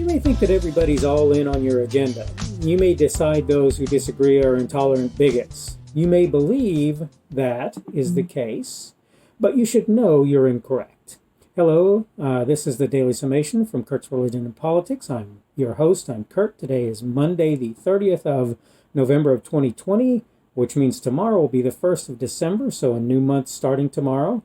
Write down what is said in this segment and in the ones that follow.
You may think that everybody's all in on your agenda. You may decide those who disagree are intolerant bigots. You may believe that is the case, but you should know you're incorrect. Hello, this is the Daily Summation from Kurt's Religion and Politics. I'm your host. I'm Kurt. Today is Monday, the 30th of November of 2020, which means tomorrow will be the 1st of December, so a new month starting tomorrow.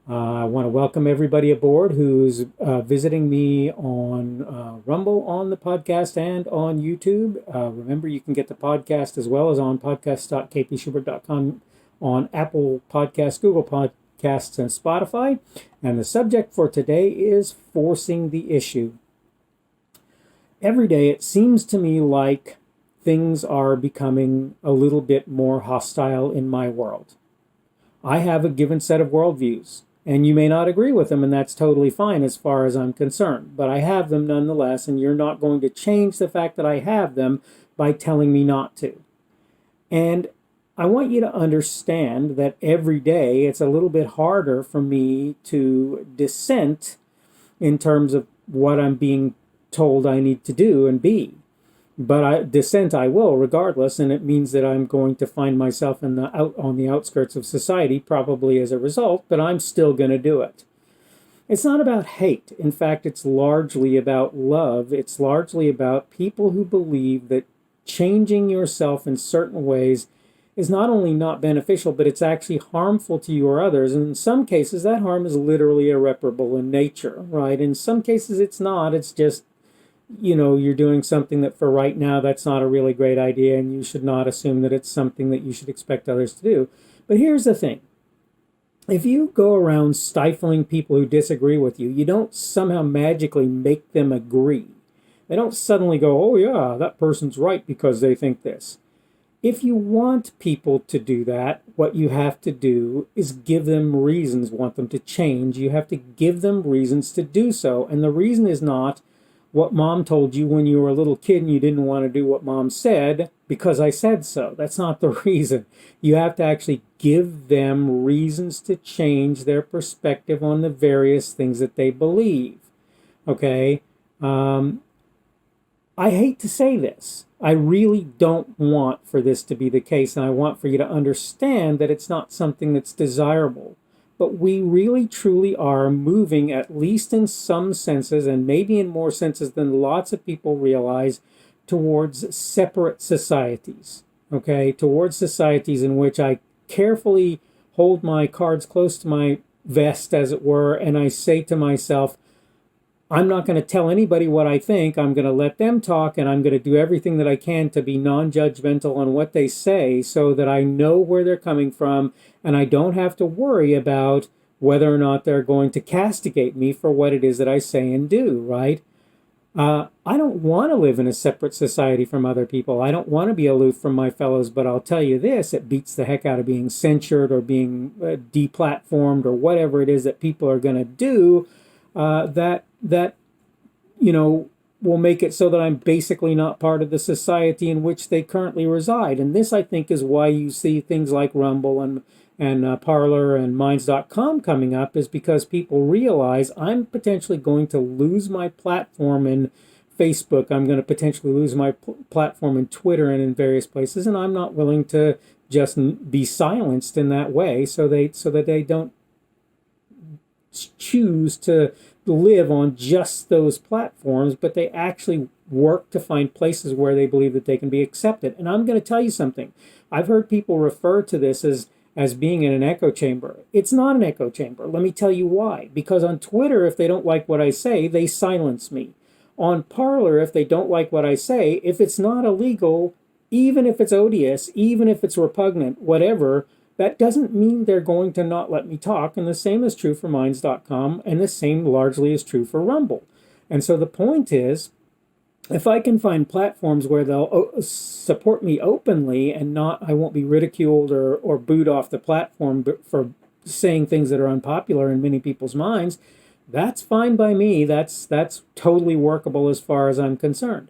I want to welcome everybody aboard who's visiting me on Rumble on the podcast and on YouTube. Remember, you can get the podcast as well as on podcast.kpschubert.com on Apple Podcasts, Google Podcasts, and Spotify. And the subject for today is forcing the issue. Every day it seems to me like things are becoming a little bit more hostile in my world. I have a given set of worldviews. And you may not agree with them, and that's totally fine as far as I'm concerned. But I have them nonetheless, and you're not going to change the fact that I have them by telling me not to. And I want you to understand that every day it's a little bit harder for me to dissent in terms of what I'm being told I need to do and be. But dissent I will regardless, and it means that I'm going to find myself on the outskirts of society probably as a result, but I'm still going to do it. It's not about hate. In fact, it's largely about love. It's largely about people who believe that changing yourself in certain ways is not only not beneficial, but it's actually harmful to you or others. And in some cases, that harm is literally irreparable in nature, right? In some cases, it's not. It's just, you're doing something that for right now, that's not a really great idea, and you should not assume that it's something that you should expect others to do. But here's the thing. If you go around stifling people who disagree with you, you don't somehow magically make them agree. They don't suddenly go, oh yeah, that person's right because they think this. If you want people to do that, what you have to do is give them reasons, want them to change. You have to give them reasons to do so. And the reason is not what mom told you when you were a little kid and you didn't want to do what mom said because I said so. That's not the reason. You have to actually give them reasons to change their perspective on the various things that they believe. Okay? I hate to say this. I really don't want for this to be the case, and I want for you to understand that it's not something that's desirable. But we really, truly are moving, at least in some senses, and maybe in more senses than lots of people realize, towards separate societies, okay? Towards societies in which I carefully hold my cards close to my vest, as it were, and I say to myself, I'm not going to tell anybody what I think. I'm going to let them talk, and I'm going to do everything that I can to be non-judgmental on what they say so that I know where they're coming from, and I don't have to worry about whether or not they're going to castigate me for what it is that I say and do, right? I don't want to live in a separate society from other people. I don't want to be aloof from my fellows, but I'll tell you this, it beats the heck out of being censured or being deplatformed or whatever it is that people are going to do that will make it so that I'm basically not part of the society in which they currently reside. And this, I think, is why you see things like Rumble and Parler and Minds.com coming up, is because people realize I'm potentially going to lose my platform in Facebook. I'm going to potentially lose my platform in Twitter and in various places, and I'm not willing to just be silenced in that way so that they don't choose to live on just those platforms, but they actually work to find places where they believe that they can be accepted. And I'm going to tell you something. I've heard people refer to this as being in an echo chamber. It's not an echo chamber. Let me tell you why. Because on Twitter, if they don't like what I say, they silence me. On Parler, if they don't like what I say, if it's not illegal, even if it's odious, even if it's repugnant, whatever, that doesn't mean they're going to not let me talk, and the same is true for Minds.com, and the same largely is true for Rumble. And so the point is, if I can find platforms where they'll support me openly and I won't be ridiculed or booed off the platform for saying things that are unpopular in many people's minds, that's fine by me. That's totally workable as far as I'm concerned.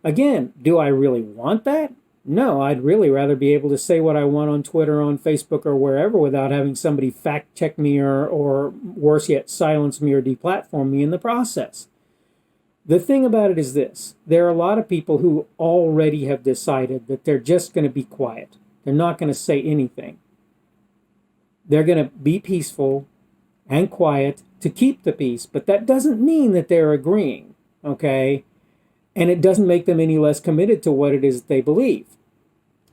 Again, do I really want that? No, I'd really rather be able to say what I want on Twitter, on Facebook, or wherever without having somebody fact check me or worse yet, silence me or deplatform me in the process. The thing about it is this: there are a lot of people who already have decided that they're just going to be quiet. They're not going to say anything. They're going to be peaceful and quiet to keep the peace, but that doesn't mean that they're agreeing, okay? And it doesn't make them any less committed to what it is that they believe.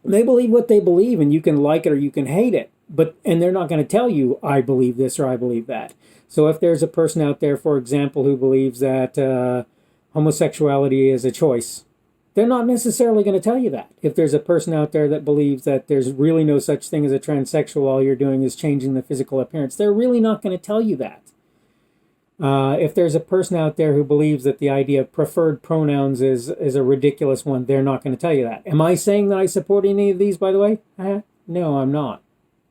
They believe what they believe, and you can like it or you can hate it, and they're not going to tell you, I believe this or I believe that. So if there's a person out there, for example, who believes that homosexuality is a choice, they're not necessarily going to tell you that. If there's a person out there that believes that there's really no such thing as a transsexual, all you're doing is changing the physical appearance, they're really not going to tell you that. If there's a person out there who believes that the idea of preferred pronouns is a ridiculous one, they're not going to tell you that. Am I saying that I support any of these, by the way? No, I'm not.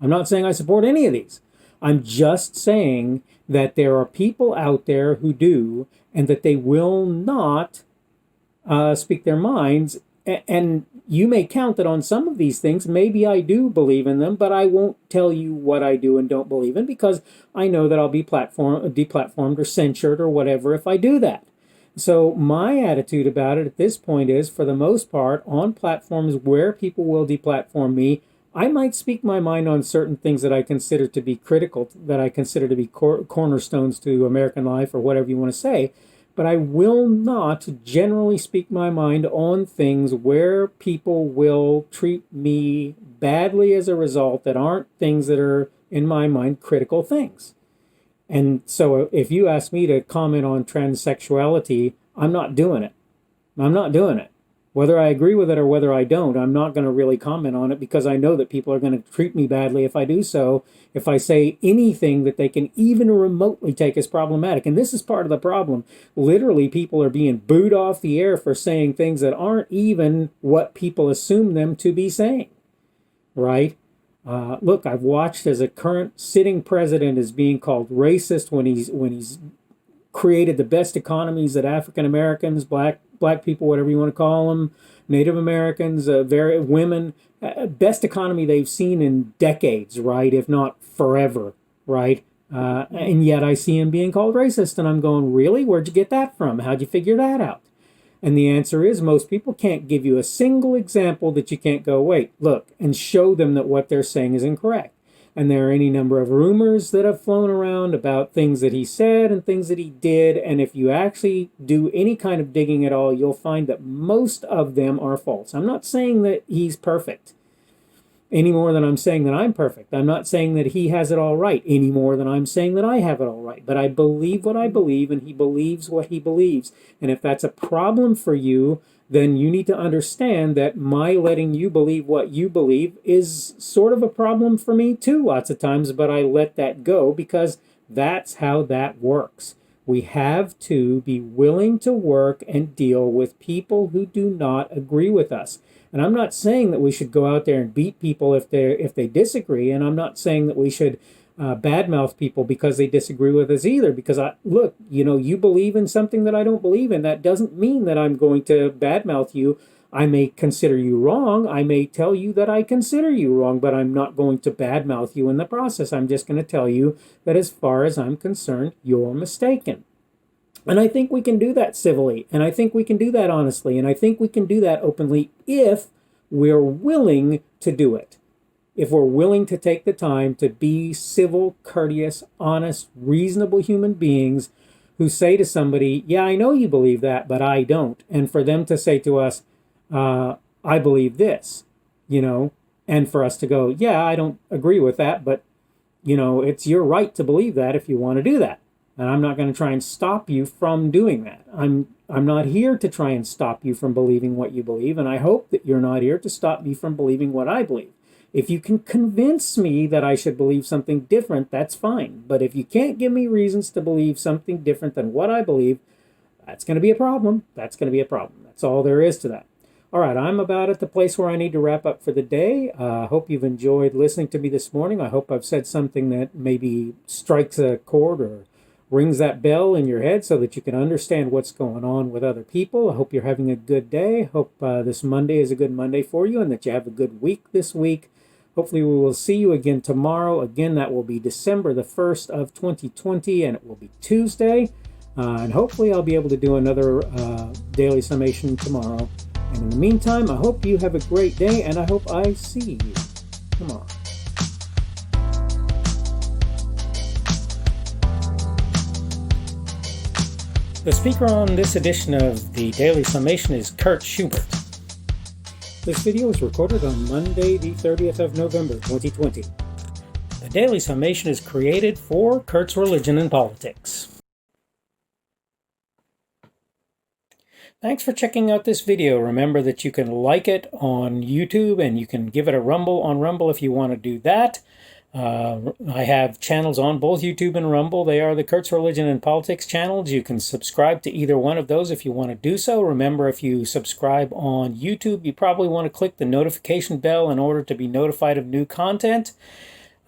I'm not saying I support any of these. I'm just saying that there are people out there who do, and that they will not speak their minds. And you may count that on some of these things, maybe I do believe in them, but I won't tell you what I do and don't believe in, because I know that I'll be deplatformed or censured or whatever if I do that. So my attitude about it at this point is, for the most part, on platforms where people will deplatform me, I might speak my mind on certain things that I consider to be critical, that I consider to be cornerstones to American life, or whatever you want to say. But I will not generally speak my mind on things where people will treat me badly as a result, that aren't things that are, in my mind, critical things. And so if you ask me to comment on transsexuality, I'm not doing it. I'm not doing it. Whether I agree with it or whether I don't, I'm not going to really comment on it, because I know that people are going to treat me badly if I do so, if I say anything that they can even remotely take as problematic. And this is part of the problem. Literally, people are being booed off the air for saying things that aren't even what people assume them to be saying, right? Look, I've watched as a current sitting president is being called racist when he's created the best economies that African Americans, black people, whatever you want to call them, Native Americans, women, best economy they've seen in decades, right? If not forever, right? And yet I see him being called racist, and I'm going, really? Where'd you get that from? How'd you figure that out? And the answer is, most people can't give you a single example that you can't go, wait, look, and show them that what they're saying is incorrect. And there are any number of rumors that have flown around about things that he said and things that he did. And if you actually do any kind of digging at all, you'll find that most of them are false. I'm not saying that he's perfect any more than I'm saying that I'm perfect. I'm not saying that he has it all right any more than I'm saying that I have it all right. But I believe what I believe, and he believes what he believes. And if that's a problem for you, then you need to understand that my letting you believe what you believe is sort of a problem for me too, lots of times, but I let that go because that's how that works. We have to be willing to work and deal with people who do not agree with us. And I'm not saying that we should go out there and beat people if they disagree, and I'm not saying that we should badmouth people because they disagree with us either, because look, you believe in something that I don't believe in. That doesn't mean that I'm going to badmouth you. I may consider you wrong. I may tell you that I consider you wrong, but I'm not going to badmouth you in the process. I'm just going to tell you that as far as I'm concerned, you're mistaken. And I think we can do that civilly, and I think we can do that honestly, and I think we can do that openly if we're willing to do it. If we're willing to take the time to be civil, courteous, honest, reasonable human beings who say to somebody, yeah, I know you believe that, but I don't. And for them to say to us, I believe this, and for us to go, yeah, I don't agree with that, but, it's your right to believe that if you want to do that. And I'm not going to try and stop you from doing that. I'm not here to try and stop you from believing what you believe, and I hope that you're not here to stop me from believing what I believe. If you can convince me that I should believe something different, that's fine. But if you can't give me reasons to believe something different than what I believe, that's going to be a problem. That's going to be a problem. That's all there is to that. All right, I'm about at the place where I need to wrap up for the day. I hope you've enjoyed listening to me this morning. I hope I've said something that maybe strikes a chord or rings that bell in your head so that you can understand what's going on with other people. I hope you're having a good day. Hope this Monday is a good Monday for you and that you have a good week this week. Hopefully we will see you again tomorrow. Again, that will be December the 1st of 2020, and it will be Tuesday. And hopefully I'll be able to do another daily summation tomorrow. And in the meantime, I hope you have a great day, and I hope I see you tomorrow. The speaker on this edition of the Daily Summation is Kurt Schubert. This video was recorded on Monday, the 30th of November, 2020. The Daily Summation is created for Kurt's Religion and Politics. Thanks for checking out this video. Remember that you can like it on YouTube and you can give it a rumble on Rumble if you want to do that. I have channels on both YouTube and Rumble. They are the Kurt's Religion and Politics channels. You can subscribe to either one of those if you want to do so. Remember, if you subscribe on YouTube, you probably want to click the notification bell in order to be notified of new content.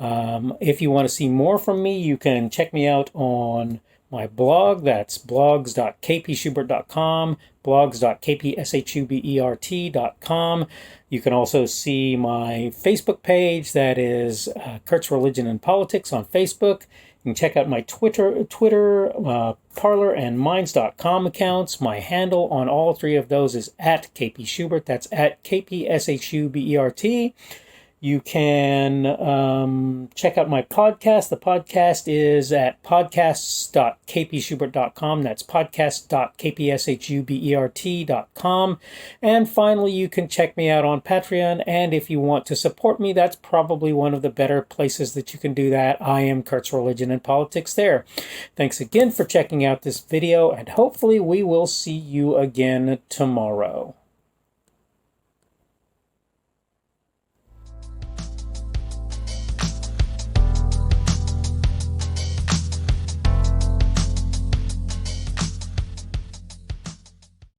If you want to see more from me, you can check me out on my blog. That's blogs.kpschubert.com, blogs.kpschubert.com. You can also see my Facebook page. That is Kurt's Religion and Politics on Facebook. You can check out my Twitter, Parler, and Minds.com accounts. My handle on all three of those is at kpschubert. That's at kpschubert. You can check out my podcast. The podcast is at podcasts.kpschubert.com. That's podcast.kpschubert.com. And finally, you can check me out on Patreon. And if you want to support me, that's probably one of the better places that you can do that. I am Kurt's Religion and Politics there. Thanks again for checking out this video, and hopefully we will see you again tomorrow.